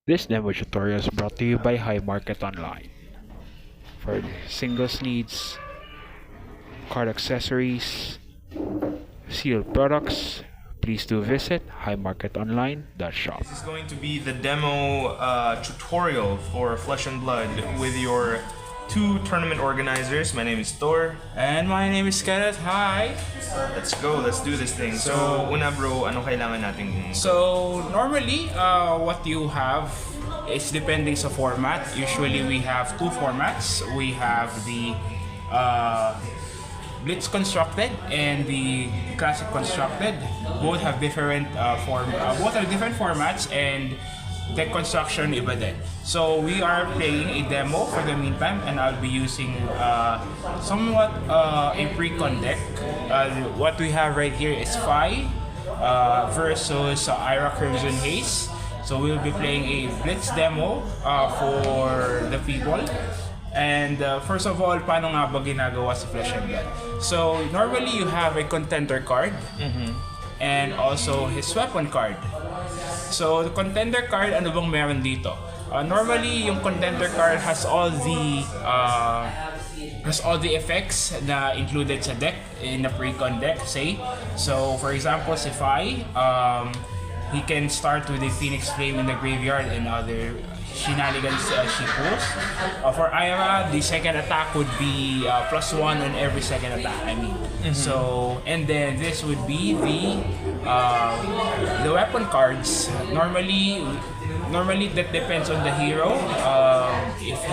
This demo tutorial is brought to you by High Market Online. For singles needs, card accessories, sealed products, please do visit highmarketonline.shop. This is going to be the demo tutorial for Flesh and Blood with your two tournament organizers. My name is Thor. And my name is Kenneth. Hi! Let's go, let's do this thing. So, una bro, ano kailangan natin? So, normally, what you have is depending sa format. Usually, we have two formats. We have the Blitz Constructed and the Classic Constructed. Both have different different formats, and deck construction iba din. So we are playing a demo for the meantime, and I'll be using somewhat a pre-con deck. What we have right here is Phi versus Ira Crimson Haze. So we'll be playing a Blitz demo for the people. And first of all, paano nga ba ginagawa sa Flesh and Blood? So normally you have a contender card and also his weapon card. So the contender card, ano bang meron dito? Normally yung contender card has all the effects na included sa deck in a pre-con deck, say. So for example, si Phi, he can start with a Phoenix Flame in the graveyard and other shenanigans she pulls. For Ira, the second attack would be +1 on every second attack. So, and then this would be the weapon cards. Normally that depends on the hero. If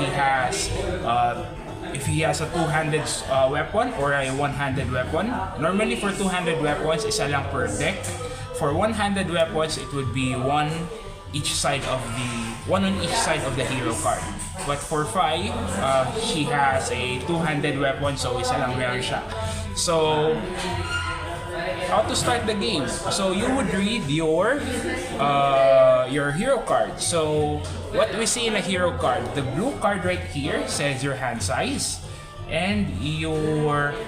he has a two-handed weapon or a one-handed weapon. Normally for two-handed weapons, isa lang per deck. For one-handed weapons, it would be one on each side of the hero card. But for Phi, she has a two-handed weapon, so isa lang meron siya. So, how to start the game? So you would read your hero card. So what we see in a hero card, the blue card right here says your hand size, and your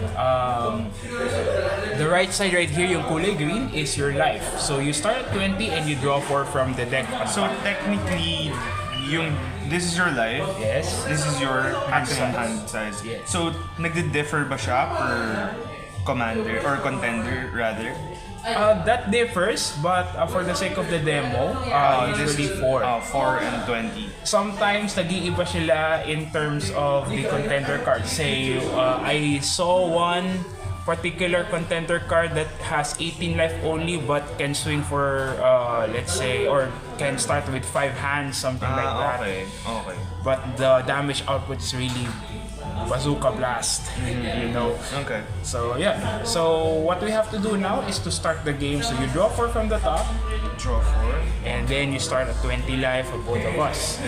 the right side right here, yung kulay green, is your life. So you start at 20 and you draw 4 from the deck. So technically, this is your life. Yes. This is your maximum hand size. Yes. So nagdi-differ ba siya per commander or contender rather? That differs, but for the sake of the demo, usually 4. 4 and 20. Sometimes nag-iiba sila in terms of the contender card. Say, I saw one particular contender card that has 18 life only but can swing for, let's say, or can start with 5 hands, something like that. Okay. But the damage output is really bazooka blast, you know. Okay. So yeah, so what we have to do now is to start the game. So you draw 4 from the top, Draw 4. and then you start at 20 life for both of us.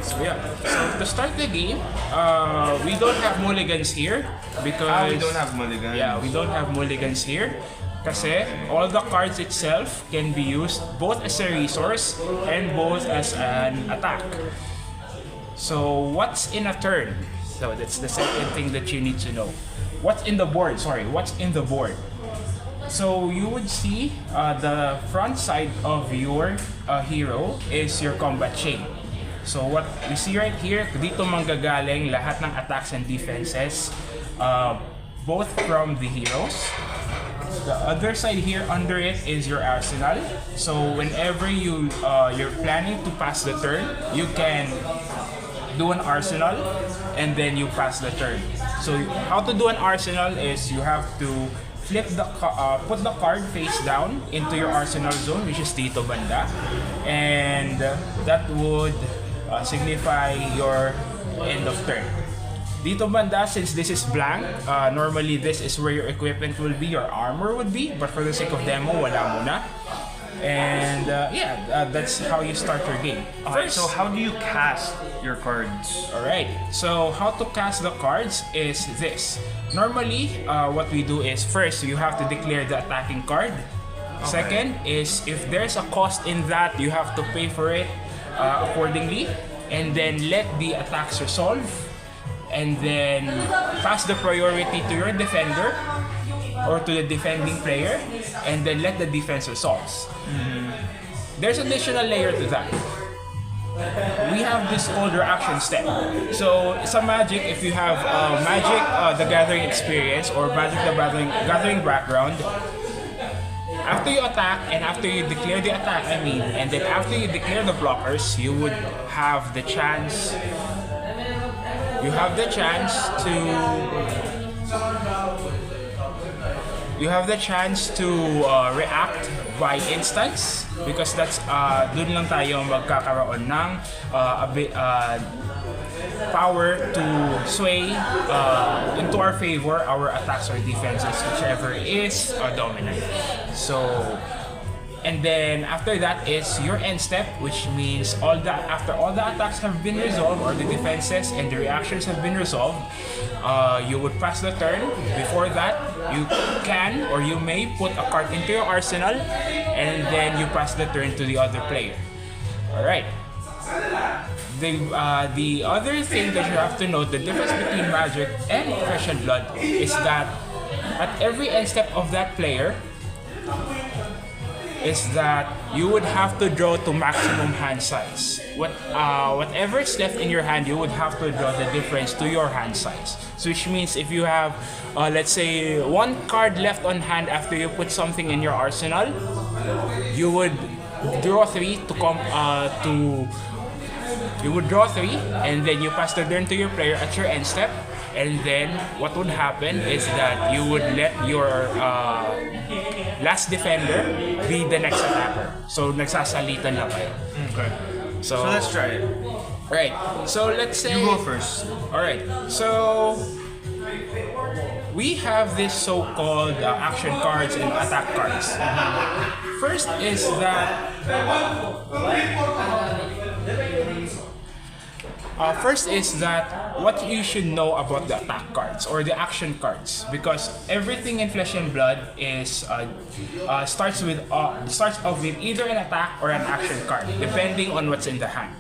So yeah, so to start the game, we don't have mulligans here because We don't have mulligan. Yeah, we don't have mulligans here. Kasi all the cards itself can be used both as a resource and both as an attack. So what's in a turn? So that's the second thing that you need to know. What's in the board? What's in the board? So you would see the front side of your hero is your combat chain. So what we see right here, dito manggagaling lahat ng attacks and defenses, both from the heroes. The other side here under it is your arsenal. So whenever you're planning to pass the turn, you can do an arsenal and then you pass the turn. So how to do an arsenal is you have to put the card face down into your arsenal zone, which is dito banda, and that would signify your end of turn. Dito banda, since this is blank, normally this is where your equipment will be, your armor would be, but for the sake of demo, wala muna. And that's how you start your game. First, so how do you cast your cards? Alright, so how to cast the cards is this. Normally, what we do is first, you have to declare the attacking card. Okay. Second is, if there's a cost in that, you have to pay for it accordingly. And then let the attacks resolve. and then pass the priority to your defender or to the defending player, and then let the defense resolve. There's additional layer to that. We have this called reaction step. So sa Magic, if you have Magic the Gathering experience or Magic the Gathering background, after you attack and after you declare the attack, and then after you declare the blockers, you would have the chance. You have the chance to. You have the chance to react by instance, because that's dun lang tayo magkakaroon ng power to sway into our favor our attacks or defenses, whichever is dominant. So, and then after that is your end step, which means after all the attacks have been resolved or the defenses and the reactions have been resolved, you would pass the turn. Before that, you can or you may put a card into your arsenal, and then you pass the turn to the other player. Alright. The other thing that you have to note, the difference between Magic and Flesh and Blood, is that at every end step of that player, is that you would have to draw to maximum hand size. Whatever is left in your hand, you would have to draw the difference to your hand size. So which means if you have, let's say, one card left on hand after you put something in your arsenal, you would draw three you would draw three, and then you pass the turn to your player at your end step. And then what would happen is that you would let your last defender be the next attacker. So nagsasalitan na kayo. Okay. So let's try it. Right. So let's say You go first. Alright. So we have this so-called action cards and attack cards. First is that what you should know about the attack cards or the action cards, because everything in Flesh and Blood is starts off with either an attack or an action card, depending on what's in the hand.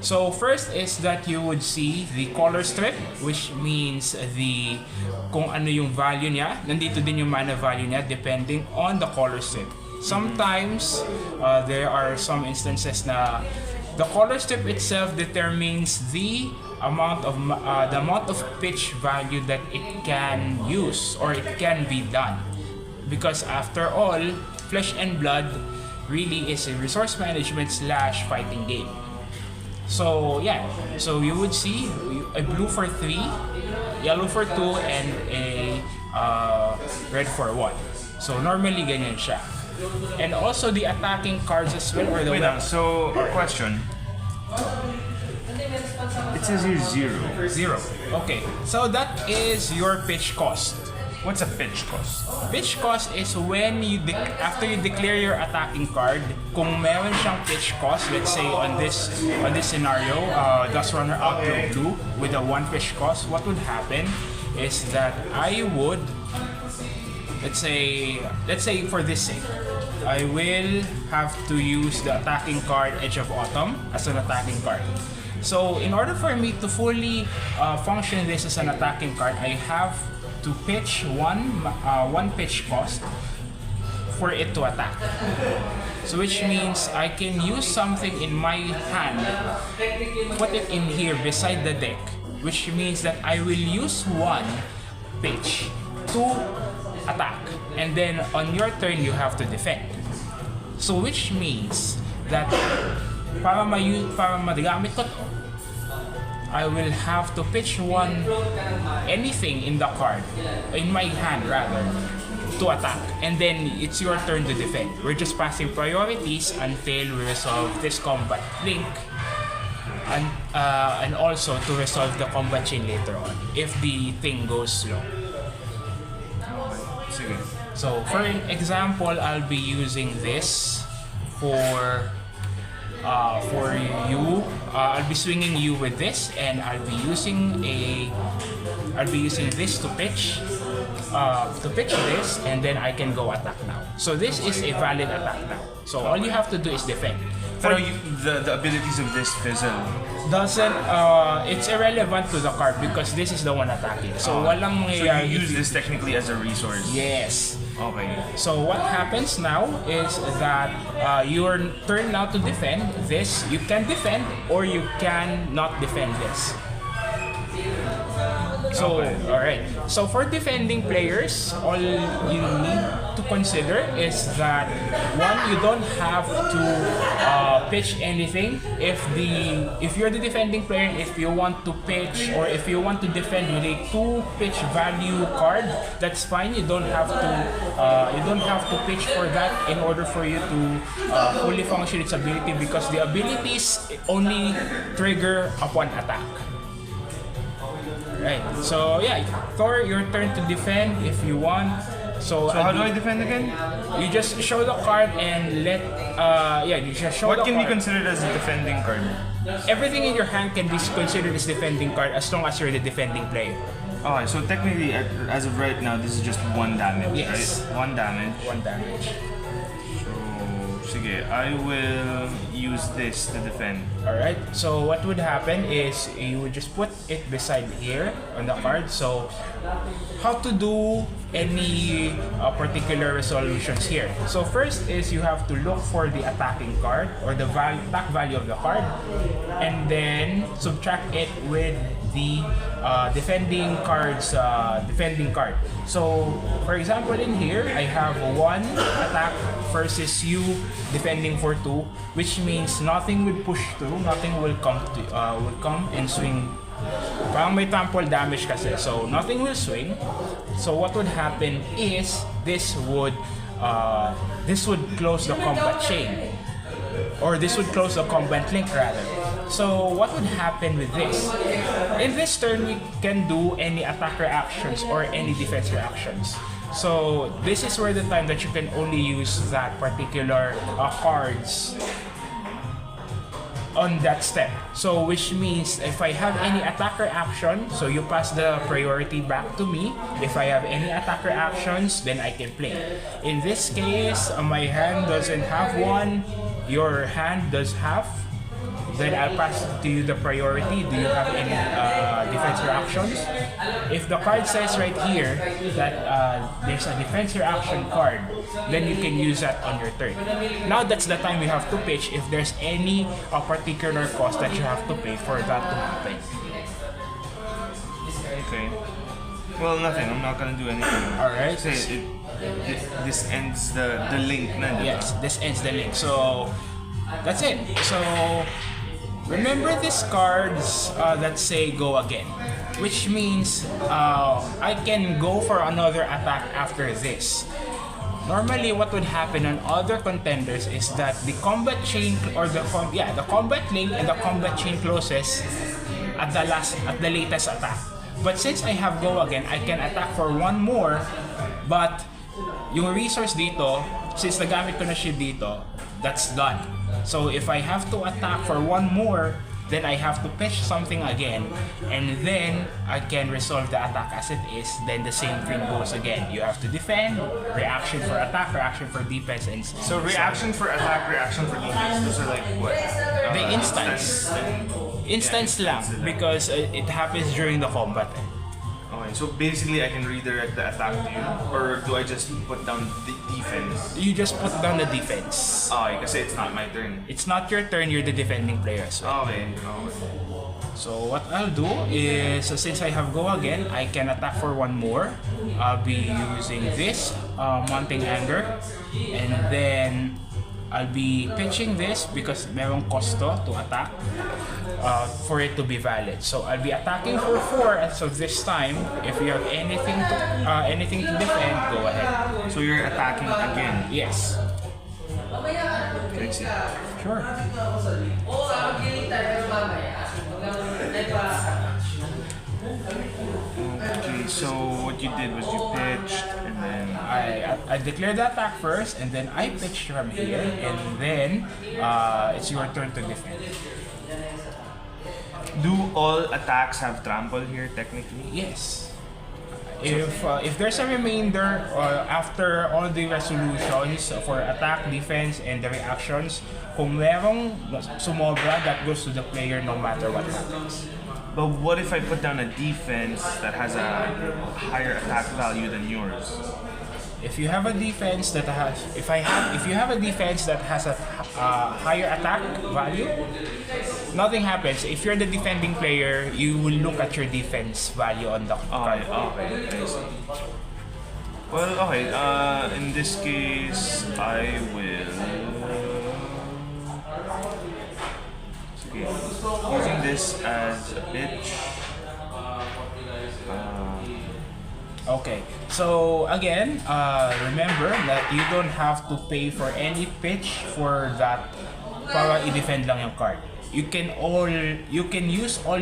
So first is that you would see the color strip, which means kung ano yung value niya. Nandito din yung mana value niya depending on the color strip. Sometimes there are some instances na the color strip itself determines the amount of pitch value that it can use or it can be done. Because after all, Flesh and Blood really is a resource management / fighting game. So yeah, so you would see a blue for 3, yellow for 2, and a red for 1. So normally ganyan siya. And also the attacking cards as well, or the Wait lang, so a question. It says here 0. Okay, so that is your pitch cost. What's a pitch cost? Pitch cost is when after you declare your attacking card, kung meron siyang pitch cost, let's say on this scenario, Dust Runner out your blue with a 1 pitch cost, what would happen is that I would, let's say for this sake, I will have to use the attacking card Edge of Autumn as an attacking card. So in order for me to fully function this as an attacking card, I have to pitch one pitch cost for it to attack. So which means I can use something in my hand, put it in here beside the deck, which means that I will use 1 pitch to attack, and then on your turn you have to defend. So which means that para magamit ko to, I will have to pitch anything in the card, in my hand rather, to attack, and then it's your turn to defend. We're just passing priorities until we resolve this combat link, and also to resolve the combat chain later on if the thing goes slow. So for example, I'll be using this for you. I'll be swinging you with this, and I'll be using this to pitch this, and then I can go attack now. So this is a valid attack now. So all you have to do is defend. Pero the abilities of this fizzle. doesn't it's irrelevant to the card because this is the one attacking. So walang So mangyayari you if use this technically as a resource. Yes. Okay. So what happens now is that your turn now to defend this. You can defend or you can not defend this. So, Okay. alright. So for defending players, all you need to consider is that one, you don't have to pitch anything. If you're the defending player, if you want to pitch or if you want to defend with a 2 pitch value card, that's fine. You don't have to pitch for that in order for you to fully function its ability because the abilities only trigger upon attack. Right. So yeah, Thor, your turn to defend if you want. So How do I defend again? You just show the card and let you just show What the can be card. considered as a defending card? Everything in your hand can be considered as defending card as long as you're the defending player. Okay, so technically, as of right now, this is just 1 damage, Yes. right? 1 damage. 1 damage. So, sige, I will use this to defend. Alright, so what would happen is you would just put it beside here on the card. So, how to do any particular resolutions here? So first is you have to look for the attacking card or the attack value of the card and then subtract it with the defending card's defending card. So for example in here, I have 1 attack versus you defending for 2, which means nothing will push through, nothing will come and swing. Parang may trample damage kasi, so nothing will swing. So what would happen is this would close the combat chain, or this would close the combat link rather. So what would happen with this? In this turn, we can do any attack reactions or any defense reactions. So this is where the time that you can only use that particular cards on that step. So which means if I have any attacker action, so you pass the priority back to me. If I have any attacker actions, then I can play. In this case, my hand doesn't have one, your hand does have. Then I'll pass to you the priority. Do you have any defense reactions? If the card says right here that there's a defense reaction card, then you can use that on your turn. Now that's the time you have to pitch if there's any particular cost that you have to pay for that to happen. Okay. Well, nothing. I'm not gonna do anything. Alright. This ends the link, na, diba? Yes, this ends the link. So that's it. So remember these cards that say go again, which means I can go for another attack after this. Normally, what would happen on other contenders is that the combat chain or the combat link and the combat chain closes at the latest attack. But since I have go again, I can attack for 1 more, but yung resource dito, since nagamit ko na siya dito, that's done. So if I have to attack for 1 more, then I have to pitch something again, and then I can resolve the attack as it is. Then the same thing goes again. You have to defend, reaction for attack, reaction for defense, and So reaction for attack, reaction for defense. Those are like what? the instance lang because it happens during the combat. Okay, so basically I can redirect the attack to you, or do I just put down the defense? You just put down the defense. Okay, kasi it's not my turn. It's not your turn. You're the defending player as well. Okay. So what I'll do is, since I have go again, I can attack for 1 more. I'll be using this mounting anger, and then I'll be pitching this because merong costo to attack for it to be valid. So I'll be attacking for 4 as of this time. If you have anything to defend, go ahead. So you're attacking again. Yes. Okay, see. Sure. Okay, so what you did was you pitched, and then I declare the attack first, and then I pitch from here, and then it's your turn to defend. do all attacks have trample here technically? Yes. If there's a remainder after all the resolutions for attack, defense, and the reactions, kung merong sumobra, that goes to the player no matter what happens. But what if I put down a defense that has a higher attack value than yours? If you have a defense that has, if you have a defense that has a higher attack value, nothing happens. If you're the defending player, you will look at your defense value on the card. Okay, I see. Well, okay. In this case, I will. Okay, using this as a pitch. Okay, so again, remember that you don't have to pay for any pitch for that para i-defend lang yung card. You can use all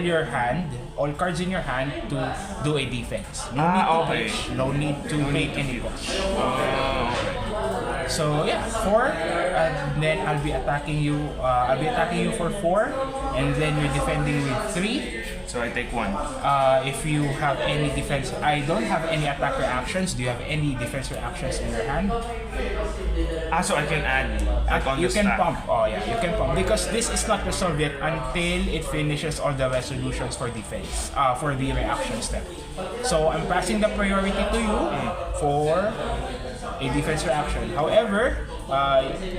cards in your hand to do a defense. No need to pitch, no need to pay any cost. So yeah, 4, and then I'll be attacking you. I'll be attacking you for 4, and then you're defending with 3. So I take 1. If you have any defense, I don't have any attack reactions. Do you have any defense reactions in your hand? So I can add on you the can stack. pump. Oh yeah, you can pump because this is not resolved yet until it finishes all the resolutions for defense, for the reaction step. So I'm passing the priority to you for a defense reaction. However,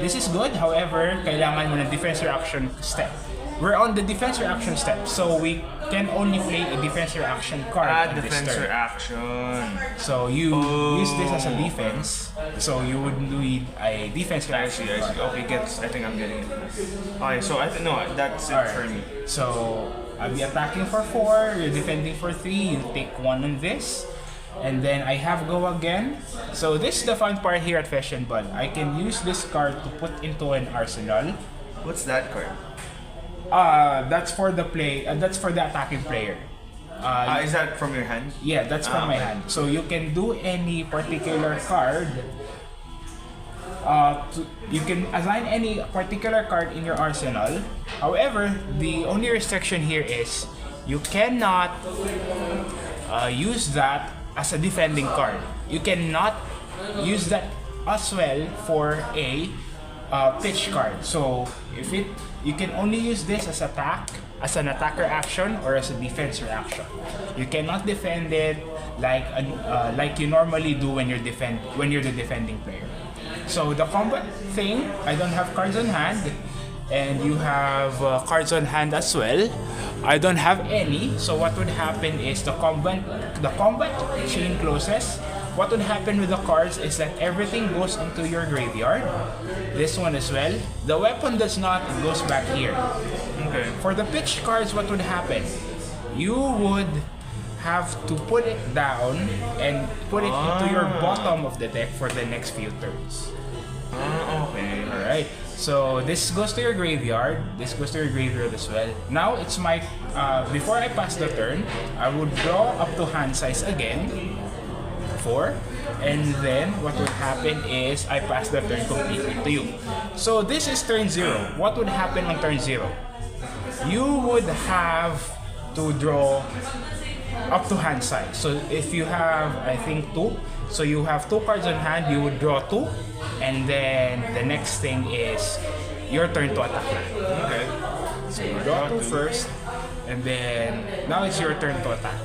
this is good. However, kailangan mo ng defense reaction step. We're on the defense reaction step, so we can only play a defense reaction card on this Defense turn. reaction. So you use this as a defense, so you would need a defense I reaction see. card. Okay, I think I'm getting it. Okay, so no, that's it for me. So I'll be attacking for 4, you're defending for 3, you take 1 on this. And then I have go again. So this is the fun part here at Fashion Ball. I can use this card to put into an arsenal. What's that card? That's for the that's for the attacking player. Is that from your hand? Yeah, that's from my hand. So you can do any particular card. You can assign any particular card in your arsenal. However, the only restriction here is you cannot use that as a defending card. You cannot use that as well for a pitch card. So you can only use this as as an attacker action or as a defense reaction. You cannot defend it like you normally do when you're the defending player. So the combat thing, I don't have cards on hand, and you have cards on hand as well. I don't have any. So what would happen is the combat chain closes. What would happen with the cards is that everything goes into your graveyard. This one as well. The weapon does not, it goes back here. Okay. For the pitch cards, what would happen? You would have to put it down and put it into your bottom of the deck for the next few turns. Okay. Alright. So this goes to your graveyard. This goes to your graveyard as well. Now it's my before I pass the turn, I would draw up to hand size again. 4, and then what would happen is I pass the turn completely to you. So this is turn 0. What would happen on turn 0? You would have to draw up to hand size. So if you have, I think 2, so you have 2 cards on hand, you would draw 2, and then the next thing is your turn to attack. Okay. So you draw 2 first, and then now it's your turn to attack.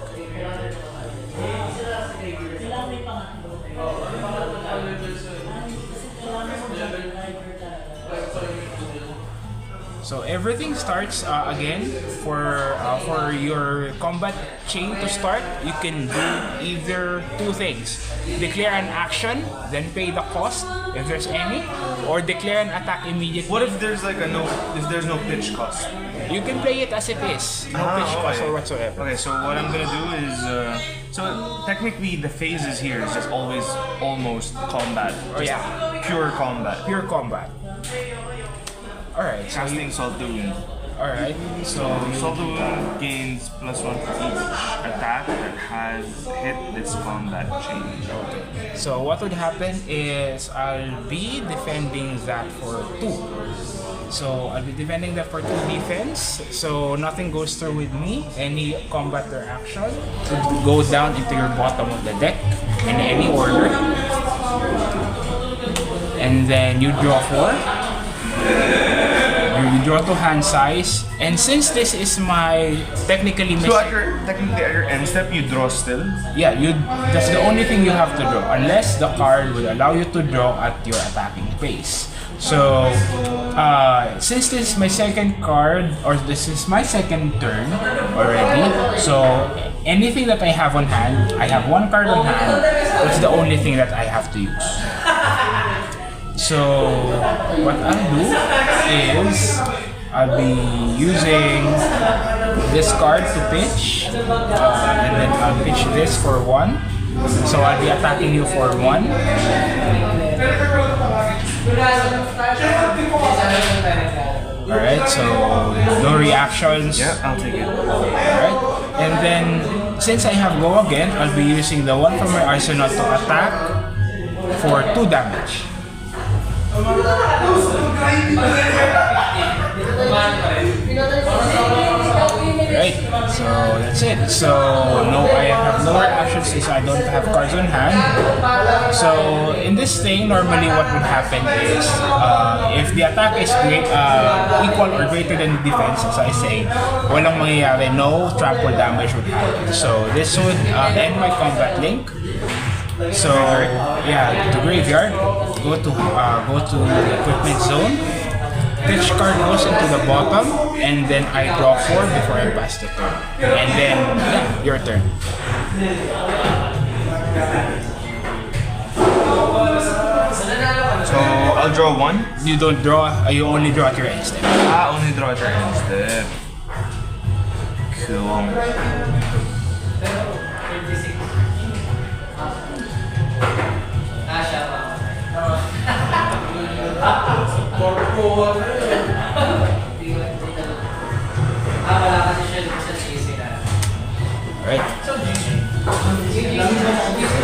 So everything starts again for your combat chain to start. You can do either 2 things: declare an action, then pay the cost if there's any, or declare an attack immediately. What if there's if there's no pitch cost? You can play it as it is, no pitch cost or whatsoever. Okay, so what I'm gonna do is so technically the phases here is just always almost combat. Yeah, Pure combat. pure combat. All right, so Casting Salt Dune. Alright, so Salt of Wound gains +1 for each attack that has hit this combat chain. so what would happen is I'll be defending that for 2. So I'll be defending that for 2 defense. So nothing goes through with me. Any combat or action would go down into your bottom of the deck in any order. And then you draw 4. You draw to hand size, and since this is my technically So technically at your end step, you draw still. yeah, that's the only thing you have to draw, unless the card would allow you to draw at your attacking pace. So since this is my second card, or this is my second turn already, so anything that I have on hand, I have 1 card on hand. That's the only thing that I have to use. So what I'll do is I'll be using this card to pitch, and then I'll pitch this for 1. So I'll be attacking you for 1. Alright, so no reactions. Yeah, I'll take it. Alright, and then since I have go again, I'll be using the 1 from my arsenal to attack for 2 damage. Right, so that's it. So no, I have no reactions since I don't have cards on hand. So in this thing, normally what would happen is if the attack is equal or greater than the defense, as I say, walang mangyayari, no trample damage would happen. So this would end my combat link. So yeah, to graveyard, go to the equipment zone. Pitch card goes into the bottom, and then I draw 4 before I pass the turn. And then yeah, your turn. So I'll draw 1. You don't draw. You only draw at your end step. Only draw at your end step. Cool.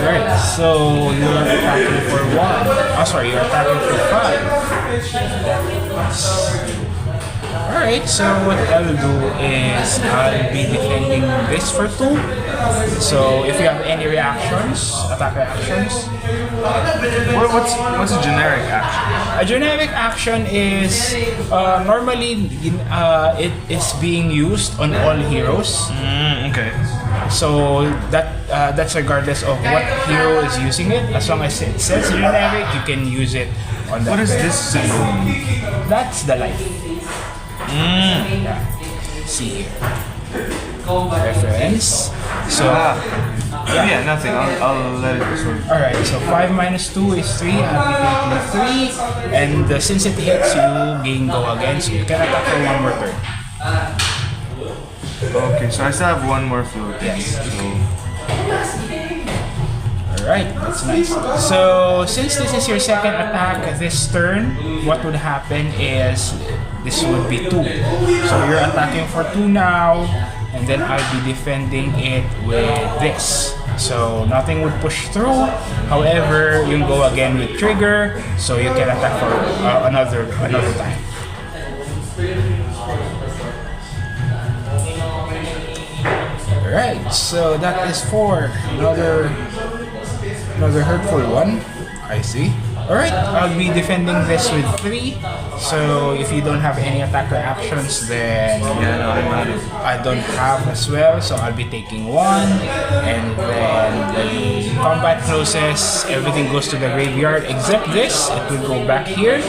Alright, so you're attacking for 1. Oh, sorry, you're attacking for 5. Alright, so what I'll do is I'll be defending this for 2. So if you have any reactions, attack reactions. What's a generic action? A generic action is normally it is being used on all heroes. Okay. So that's regardless of what hero is using it. As long as it says generic, you can use it on that. What is this symbol? That's the life. Yeah. See here. Reference. So yeah, nothing. I'll let it this one. alright, so 5 minus 2 is 3. I'll be taking 3. And since it hits, you gain go again. So you can attack for 1 more turn. Okay, so I still have 1 more float. Yes. So Alright, that's nice. So since this is your second attack this turn, what would happen is this would be 2. So you're attacking for 2 now, and then I'll be defending it with this. So nothing would push through. However, you go again with trigger, so you can attack for another time. Alright, so that is 4. Another hurtful one. I see. Alright, I'll be defending this with 3. So if you don't have any attack reactions, then yeah, no, I'm out of. I don't have as well. So I'll be taking 1. And then when combat closes, everything goes to the graveyard except this. It will go back here.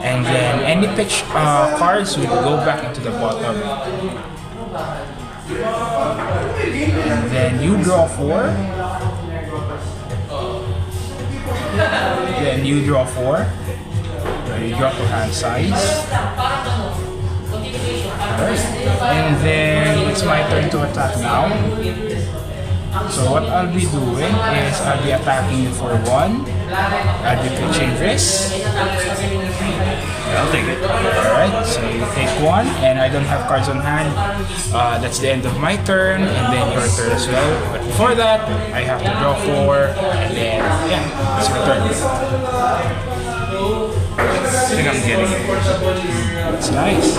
And then any pitch cards will go back into the bottom. And then you draw 4. Then you draw 4. You draw to hand size. Alright. And then it's my turn to attack now. So what I'll be doing is I'll be attacking you for 1. I'll be pitching this. I'll take it. Alright, so you take 1, and I don't have cards on hand. That's the end of my turn, and then your turn as well. But before that, I have to draw 4, and then, yeah, it's your turn. I think I'm getting it. That's nice.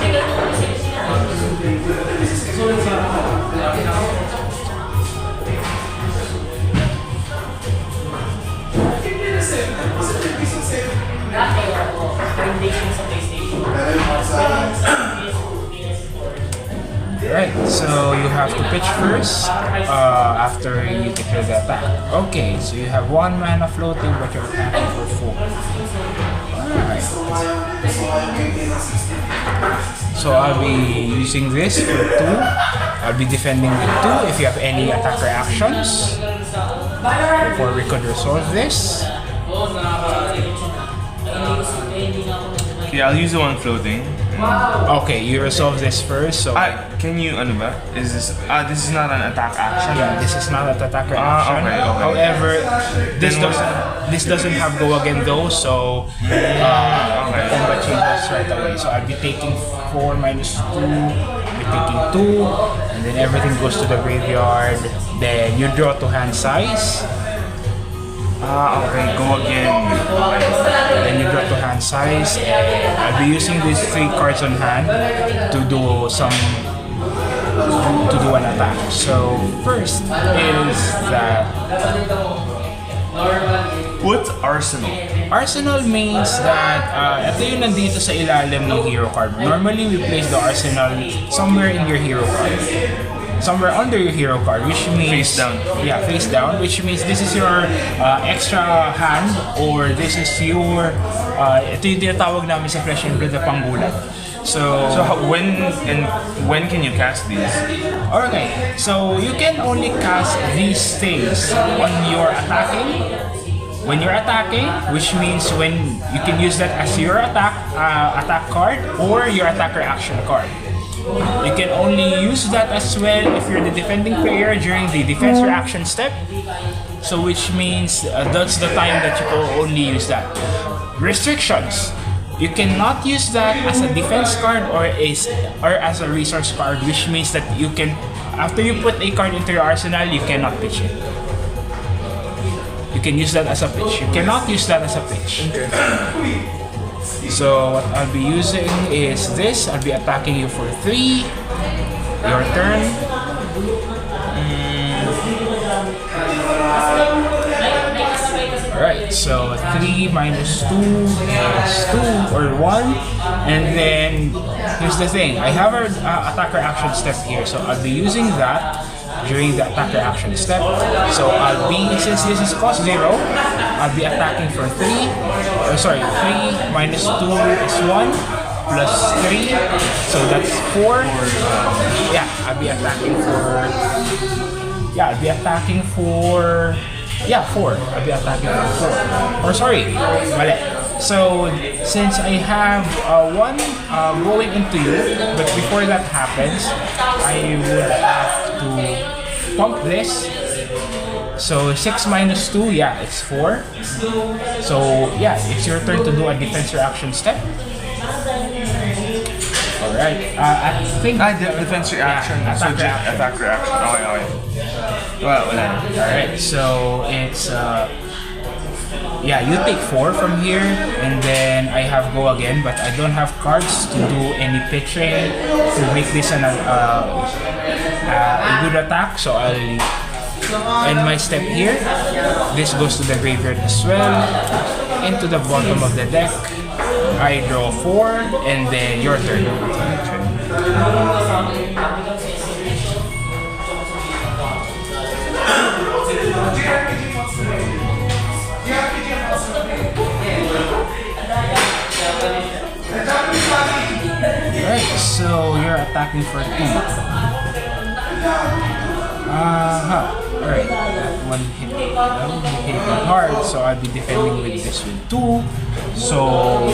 Alright, so you have to pitch first after you declare the attack. Okay, so you have 1 mana floating, but you're attacking for 4. Alright. So I'll be using this for 2. I'll be defending with 2 if you have any attacker actions. Before we could resolve this. Okay, I'll use the one floating. Okay, you resolve this first, so... Can you, ano ba? Is this, this is not an attack action? Yeah, this is not an attacker action. Okay. However, this doesn't have go again though, so combat changes right away. So I'll be taking 4 minus 2, I'll be taking 2, and then everything goes to the graveyard. Then you draw to hand size. Okay, go again. Then you draw to hand size. And I'll be using these 3 cards on hand to do an attack. So first is that What's Arsenal? Arsenal means that ito yung nandito sa ilalim ng hero card. Normally we place the Arsenal somewhere in your hero card. Somewhere under your hero card, which means face down. Yeah, face down, which means this is your extra hand, or this is your ito yung tinatawag namin sa Flesh and Blood na panggulat. So when can you cast these? okay, so you can only cast these things when you're attacking. When you're attacking, which means when you can use that as your attack card or your attacker action card. You can only use that as well if you're the defending player during the defense reaction step. So which means that's the time that you can only use that. Restrictions. You cannot use that as a defense card or as a resource card, which means that you can, after you put a card into your arsenal, you cannot pitch it. You can use that as a pitch. You cannot use that as a pitch. So what I'll be using is this. I'll be attacking you for 3. Your turn. Alright, so 3 minus 2 is 2 or 1. And then, here's the thing. I have an attacker action step here. So I'll be using that during the attacker action step. So I'll be, since this is cost 0, I'll be attacking for 3. 3 minus 2 is 1 plus 3. So that's 4. Yeah, I'll be attacking for 4. I'll be attacking for 4. Or sorry, mali. So since I have 1 going into you, but before that happens, I would have to pump this. So 6 minus 2, yeah, it's 4. So yeah, it's your turn to do a defense reaction step. Alright, I think... defense reaction. Yeah, so attack attack reaction. Okay. Well, alright, so it's... yeah, you take 4 from here, and then I have go again, but I don't have cards to do any pitching to make this a good attack, so I'll end my step here. This goes to the graveyard as well. Into the bottom of the deck, I draw 4, and then your turn. Alright, so you're attacking for 2. Alright, one hit me hard, so I'll be defending with this with 2. So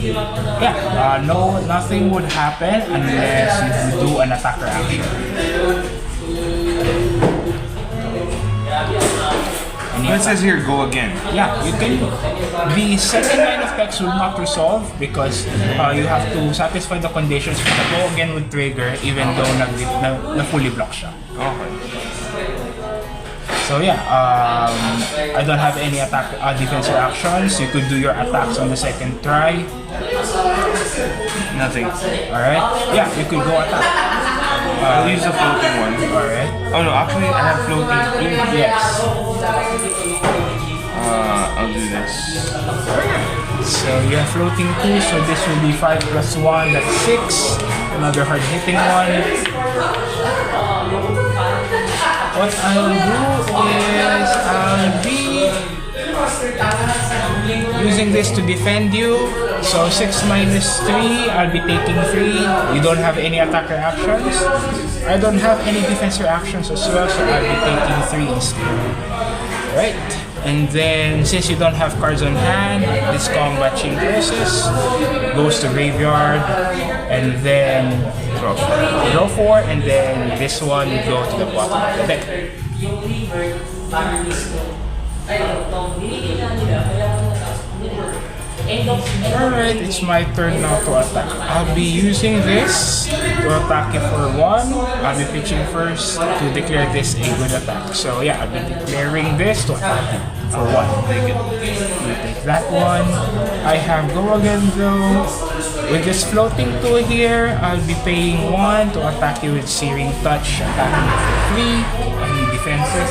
yeah, nothing would happen unless you do an attacker action. any It says here, go again. Yeah, you can. The second line of text will not resolve because you have to satisfy the conditions for the go again with trigger even though na fully block siya. Okay. So yeah, I don't have any attack defense reactions. You could do your attacks on the second try. Nothing. Alright? Yeah, you could go attack. I'll use the floating one. Alright? Oh no, actually I have floating too. Yes. I'll do this. So you have floating 2, so this will be 5 plus 1, that's 6. Another hard hitting one. What I'll do is I'll be using this to defend you. So 6 minus 3, I'll be taking 3. You don't have any attack reactions. I don't have any defense reactions as well, so I'll be taking 3 instead. Right. And then since you don't have cards on hand, this combat chain closes, goes to graveyard, and then draw 4, and then this one will go to the bottom of the deck. Alright, it's my turn now to attack. I'll be using this to attack you for 1. I'll be pitching first to declare this a good attack. So yeah, I'll be declaring this to attack you for 1. Take it. You take that one. I have go again though. With this floating 2 here, I'll be paying 1 to attack you with Searing Touch, attacking you for 3. Any defenses?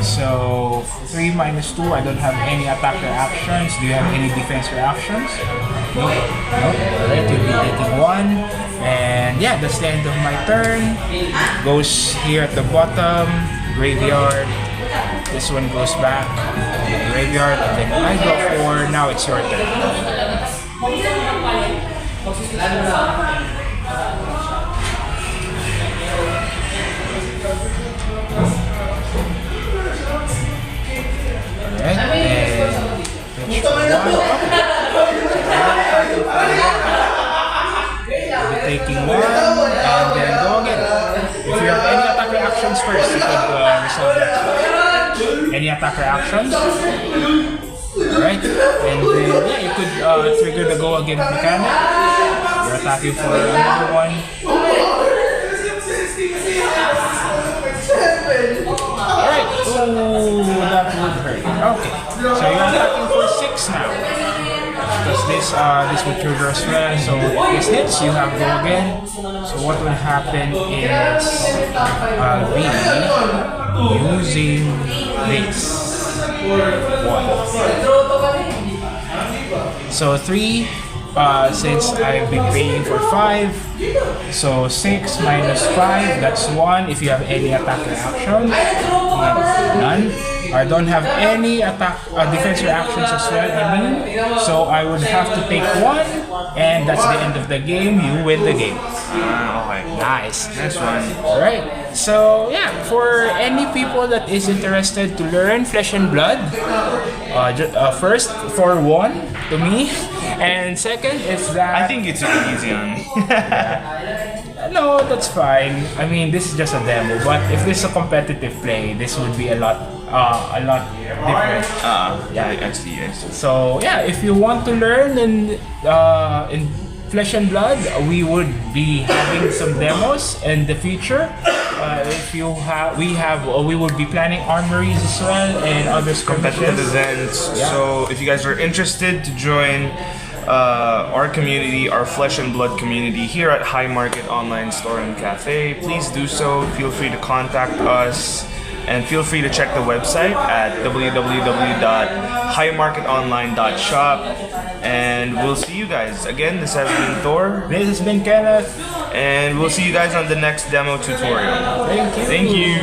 So 3 minus 2, I don't have any attack reactions. Do you have any defense reactions? Nope. Alright, you'll be taking 1. And yeah, that's the end of my turn. Goes here at the bottom, graveyard. This one goes back, graveyard, and then I go 4. Now it's your turn. Alright, and pitch for 1. Taking 1, and then go again. If you have any attack reactions first, you could resolve that. Any attack reactions? Alright, and then yeah, you could trigger the go again mechanic. You're attacking for another 1. Alright, ooh, that would hurt. Okay, so you're attacking for 6 now. Because this will trigger as well. So if this hits, you have go again. So what will happen is I'll be using this 1. So 3. Since I've been paying for 5, so 6 minus 5, that's 1. If you have any attack reactions, none. I don't have any attack defense reactions as well. I mean, so I would have to take 1, and that's the end of the game. You win the game. Okay. Nice. Next one. Alright, so yeah, for any people that is interested to learn Flesh and Blood, first, for 1, to me, and second is that... I think it's really easy on me. No, that's fine. I mean, this is just a demo, but if this is a competitive play, this would be a lot different. Yeah, I see. So yeah, if you want to learn in Flesh and Blood, we would be having some demos in the future. If you have, we would be planning armories as well and other Competitive events. Yeah. So if you guys are interested to join our community, our Flesh and Blood community here at High Market Online Store and Cafe, please do so. Feel free to contact us. And feel free to check the website at www.highmarketonline.shop. And we'll see you guys. Again, this has been Thor. This has been Kenneth. And we'll see you guys on the next demo tutorial. Thank you. Thank you.